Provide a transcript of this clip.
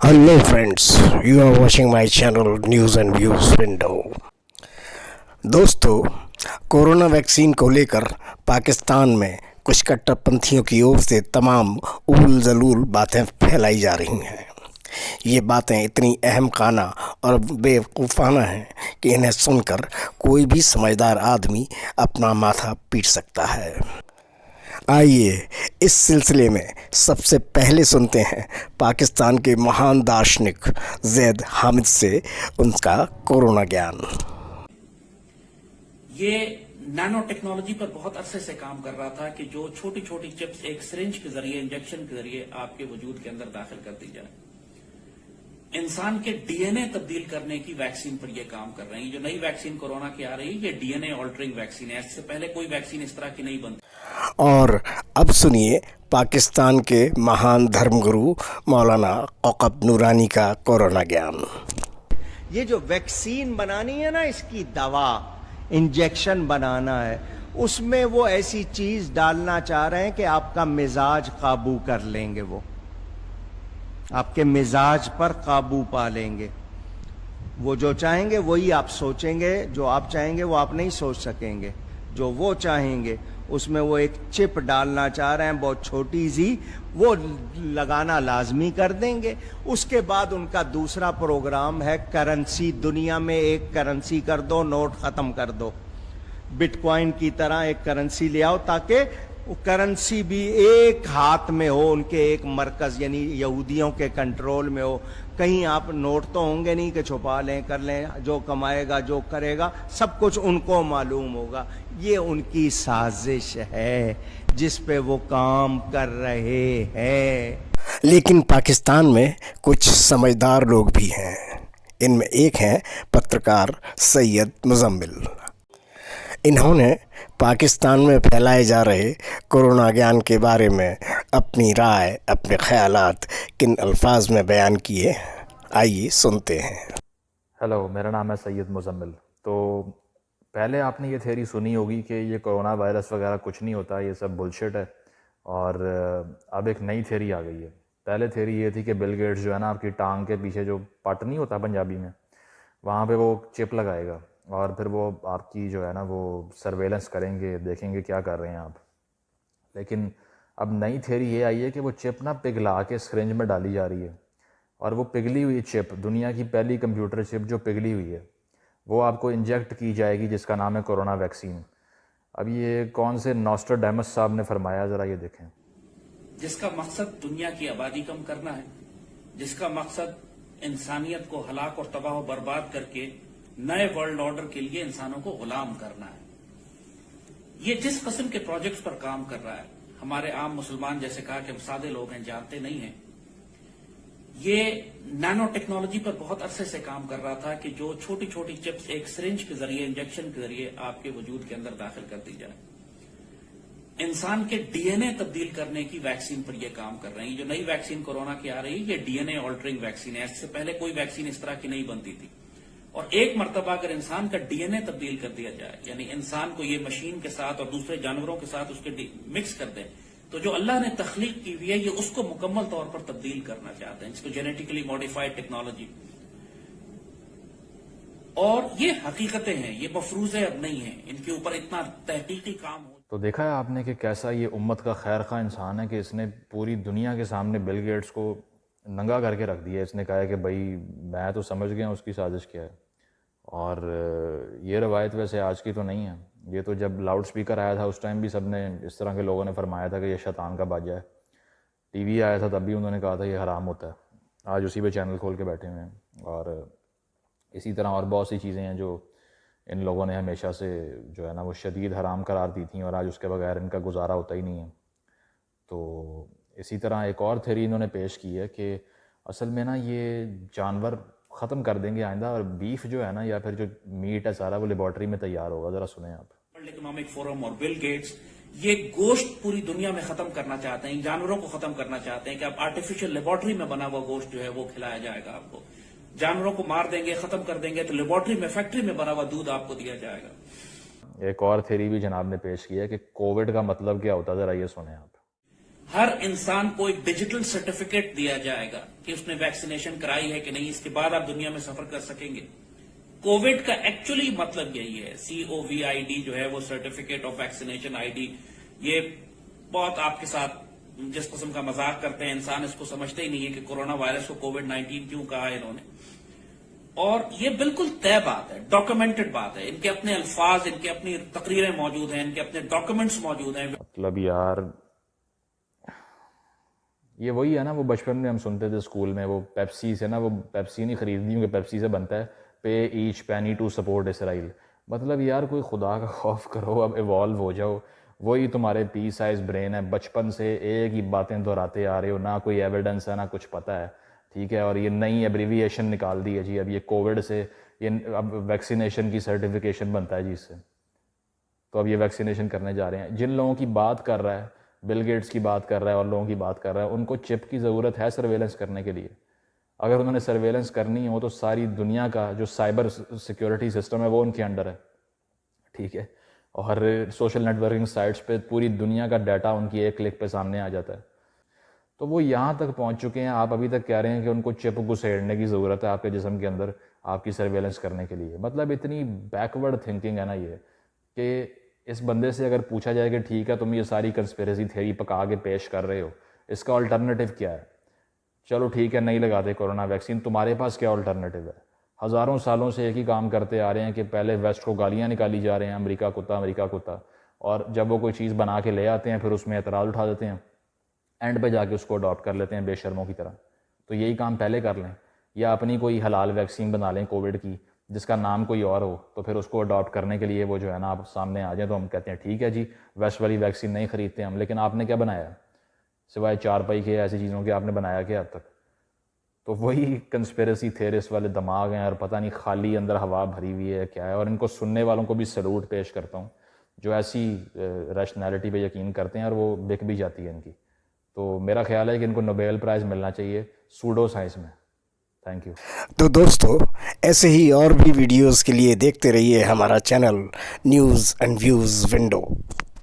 Hello friends, you are watching my channel News and Views Window. दोस्तों, corona vaccine को लेकर पाकिस्तान में कुछ कट्टरपंथियों की ओर से तमाम उल जलूल बातें फैलाई जा रही हैं। ये बातें इतनी अहम खाना और बेवकूफ़ाना हैं कि इन्हें सुनकर कोई भी समझदार आदमी अपना माथा पीट सकता है। आइए इस सिलसिले में सबसे पहले सुनते हैं पाकिस्तान के महान दार्शनिक ज़ैद हामिद से उनका कोरोना ज्ञान। ये नैनो टेक्नोलॉजी पर बहुत अरसे से काम कर रहा था कि जो छोटी छोटी चिप्स एक सिरिंज के जरिए, इंजेक्शन के जरिए आपके वजूद के अंदर दाखिल कर दी जाए। इंसान के डीएनए तब्दील करने की वैक्सीन पर यह काम कर रहे हैं। जो नई वैक्सीन कोरोना की आ रही है, ये डीएनए ऑल्टरिंग वैक्सीन है। इससे पहले कोई वैक्सीन इस तरह की नहीं बनती। और अब सुनिए पाकिस्तान के महान धर्मगुरु मौलाना औकब नूरानी का कोरोना ज्ञान। ये जो वैक्सीन बनानी है ना, इसकी दवा इंजेक्शन बनाना है, उसमें वो ऐसी चीज डालना चाह रहे हैं कि आपका मिजाज काबू कर लेंगे। वो आपके मिजाज पर काबू पा लेंगे। वो जो चाहेंगे वही आप सोचेंगे, जो आप चाहेंगे वो आप नहीं सोच सकेंगे। जो वो चाहेंगे उसमें वो एक चिप डालना चाह रहे हैं, बहुत छोटी सी, वो लगाना लाजमी कर देंगे। उसके बाद उनका दूसरा प्रोग्राम है करेंसी। दुनिया में एक करेंसी कर दो, नोट खत्म कर दो। बिटकॉइन की तरह एक करेंसी ले आओ ताकि वो करेंसी भी एक हाथ में हो, उनके एक मरकज यानी यहूदियों के कंट्रोल में हो। कहीं आप नोट तो होंगे नहीं कि छुपा लें, कर लें, जो कमाएगा जो करेगा सब कुछ उनको मालूम होगा। ये उनकी साजिश है जिस पे वो काम कर रहे हैं। लेकिन पाकिस्तान में कुछ समझदार लोग भी हैं। इनमें एक हैं पत्रकार सैयद मुजम्मिल। इन्होंने पाकिस्तान में फैलाए जा रहे कोरोना ज्ञान के बारे में अपनी राय, अपने ख्यालात किन अल्फाज में बयान किए, आइए सुनते हैं। हेलो, मेरा नाम है सैयद मुजम्मिल। तो पहले आपने ये थ्योरी सुनी होगी कि ये कोरोना वायरस वगैरह कुछ नहीं होता, ये सब बुलशिट है। और अब एक नई थ्योरी आ गई है। पहले थ्योरी ये थी कि बिल गेट्स जो है ना, आपकी टांग के पीछे जो पट नहीं होता पंजाबी में, वहाँ पे वो चिप लगाएगा और फिर वो आपकी जो है ना वो सर्वेलेंस करेंगे, देखेंगे क्या कर रहे हैं आप। लेकिन अब नई थ्योरी ये आई है कि वो चिप ना पिघला के सिरिंज में डाली जा रही है, और वो पिघली हुई चिप, दुनिया की पहली कंप्यूटर चिप जो पिघली हुई है, वो आपको इंजेक्ट की जाएगी, जिसका नाम है कोरोना वैक्सीन। अब ये कौन से नॉस्ट्राडामस साहब ने फरमाया, ज़रा ये देखें। जिसका मकसद दुनिया की आबादी कम करना है, जिसका मकसद इंसानियत को हलाक और तबाह बर्बाद करके नए वर्ल्ड ऑर्डर के लिए इंसानों को गुलाम करना है। ये जिस किस्म के प्रोजेक्ट्स पर काम कर रहा है, हमारे आम मुसलमान जैसे कहा कि हम सादे लोग हैं, जानते नहीं हैं। ये नैनो टेक्नोलॉजी पर बहुत अरसे से काम कर रहा था कि जो छोटी छोटी चिप्स एक सिरिंज के जरिए, इंजेक्शन के जरिए आपके वजूद के अंदर दाखिल कर दी जाए। इंसान के डीएनए तब्दील करने की वैक्सीन पर यह काम कर रहे हैं। जो नई वैक्सीन कोरोना की आ रही है, ये डीएनए ऑल्टरिंग वैक्सीन है। इससे पहले कोई वैक्सीन इस तरह की नहीं बनती थी। और एक मरतबा अगर इंसान का डीएनए तब्दील कर दिया जाए, यानी इंसान को ये मशीन के साथ और दूसरे जानवरों के साथ उसके मिक्स कर दें, तो जो अल्लाह ने तख्लीक की हुई है, ये उसको मुकम्मल तौर पर तब्दील करना चाहते हैं, जिसको जेनेटिकली मॉडिफाइड टेक्नोलॉजी। और ये हकीकतें हैं, ये मफरूज़े अब नहीं है, इनके ऊपर इतना तहकीकी काम हो। तो देखा है आपने कि कैसा ये उम्मत का खैर खा इंसान है कि इसने पूरी दुनिया के सामने बिल गेट्स को नंगा करके रख दिया। इसने कहा है कि भाई मैं तो समझ गया उसकी साजिश क्या है। और ये रवायत वैसे आज की तो नहीं है, ये तो जब लाउड स्पीकर आया था उस टाइम भी सब ने, इस तरह के लोगों ने फरमाया था कि ये शैतान का बाजा है। टीवी आया था तब भी उन्होंने कहा था ये हराम होता है। आज उसी पे चैनल खोल के बैठे हुए हैं। और इसी तरह और बहुत सी चीज़ें हैं जो इन लोगों ने हमेशा से जो है ना वो शदीद हराम करार दी थी, और आज उसके बगैर इनका गुजारा होता ही नहीं है। तो इसी तरह एक और थ्योरी इन्होंने पेश की है कि असल में ना ये जानवर ख़त्म कर देंगे आइंदा, और बीफ जो है ना या फिर जो मीट है सारा वो लेबॉर्ट्री में तैयार होगा। ज़रा सुने आप। वर्ल्ड इकोनॉमिक फोरम और बिल गेट्स ये गोश्त पूरी दुनिया में खत्म करना चाहते हैं, जानवरों को खत्म करना चाहते हैं कि अब आर्टिफिशियल लेबॉर्ट्री में बना हुआ गोश्त जो है वो खिलाया जाएगा आपको। जानवरों को मार देंगे, खत्म कर देंगे, तो लेबॉर्ट्री में, फैक्ट्री में बना हुआ दूध आपको दिया जाएगा। एक और थ्योरी भी जनाब ने पेश की है कि कोविड का मतलब क्या होता है, ज़रा ये सुने आप। हर इंसान को एक डिजिटल सर्टिफिकेट दिया जाएगा कि उसने वैक्सीनेशन कराई है कि नहीं, इसके बाद आप दुनिया में सफर कर सकेंगे। कोविड का एक्चुअली मतलब यही है, COVID जो है वो सर्टिफिकेट ऑफ वैक्सीनेशन आईडी। ये बहुत आपके साथ जिस किस्म का मजाक करते हैं इंसान, इसको समझते ही नहीं है कि कोरोना वायरस को कोविड-19 क्यों कहा है इन्होंने। और ये बिल्कुल तय बात है, डॉक्यूमेंटेड बात है, इनके अपने अल्फाज, इनके अपनी तकरीरें मौजूद हैं, इनके अपने डॉक्यूमेंट्स मौजूद हैं। मतलब यार ये वही है ना, वो बचपन में हम सुनते थे स्कूल में, वो पेप्सी से ना, वो पेप्सी नहीं खरीदनी क्योंकि पेप्सी से बनता है पे ईच पैनी टू सपोर्ट इसराइल। मतलब यार कोई खुदा का खौफ करो, अब इवॉल्व हो जाओ। वही तुम्हारे पी साइज ब्रेन है, बचपन से एक ही बातें दोहराते आ रहे हो, ना कोई एविडेंस है ना कुछ पता है, ठीक है। और ये नई एब्रीविएशन निकाल दी है जी, अब ये कोविड से ये अब वैक्सीनेशन की सर्टिफिकेशन बनता है जी इससे। तो अब ये वैक्सीनेशन करने जा रहे हैं। जिन लोगों की बात कर रहा है, बिल गेट्स की बात कर रहा है और लोगों की बात कर रहा है, उनको चिप की ज़रूरत है सर्वेलेंस करने के लिए। अगर उन्होंने सर्वेलेंस करनी हो तो सारी दुनिया का जो साइबर सिक्योरिटी सिस्टम है वो उनके अंडर है, ठीक है। और सोशल नेटवर्किंग साइट्स पे पूरी दुनिया का डाटा उनकी एक क्लिक पे सामने आ जाता है। तो वो यहाँ तक पहुँच चुके हैं, आप अभी तक कह रहे हैं कि उनको चिप घुसेड़ने की ज़रूरत है आपके जिस्म के अंदर आपकी सर्वेलेंस करने के लिए। मतलब इतनी बैकवर्ड थिंकिंग है ना ये, कि इस बंदे से अगर पूछा जाए कि ठीक है तुम ये सारी कंस्पिरेसी थ्योरी पका के पेश कर रहे हो, इसका अल्टरनेटिव क्या है? चलो ठीक है नहीं लगाते कोरोना वैक्सीन, तुम्हारे पास क्या अल्टरनेटिव है? हज़ारों सालों से एक ही काम करते आ रहे हैं कि पहले वेस्ट को गालियाँ निकाली जा रहे हैं, अमेरिका कुत्ता, और जब वो कोई चीज़ बना के ले आते हैं फिर उसमें एतराज़ उठा देते हैं, एंड पे जाके उसको अडॉप्ट कर लेते हैं बेशर्मों की तरह। तो यही काम पहले कर लें, या अपनी कोई हलाल वैक्सीन बना लें कोविड की जिसका नाम कोई और हो, तो फिर उसको अडॉप्ट करने के लिए वो जो है ना आप सामने आ जाए तो हम कहते हैं ठीक है जी वेस्ट वाली वैक्सीन नहीं खरीदते हम। लेकिन आपने क्या बनाया सिवाय चारपाई के, ऐसी चीज़ों के आपने बनाया क्या अब तक? तो वही कंस्पिरेसी थेरिस्ट वाले दिमाग हैं और पता नहीं खाली अंदर हवा भरी हुई है क्या है। और इनको सुनने वालों को भी सैल्यूट पेश करता हूँ जो ऐसी रैशनैलिटी पे यकीन करते हैं और वो बिक भी जाती है इनकी। तो मेरा ख्याल है कि इनको नोबेल प्राइज़ मिलना चाहिए सूडो साइंस में। Thank you. तो दोस्तों ऐसे ही और भी वीडियोस के लिए देखते रहिए हमारा channel news and views window.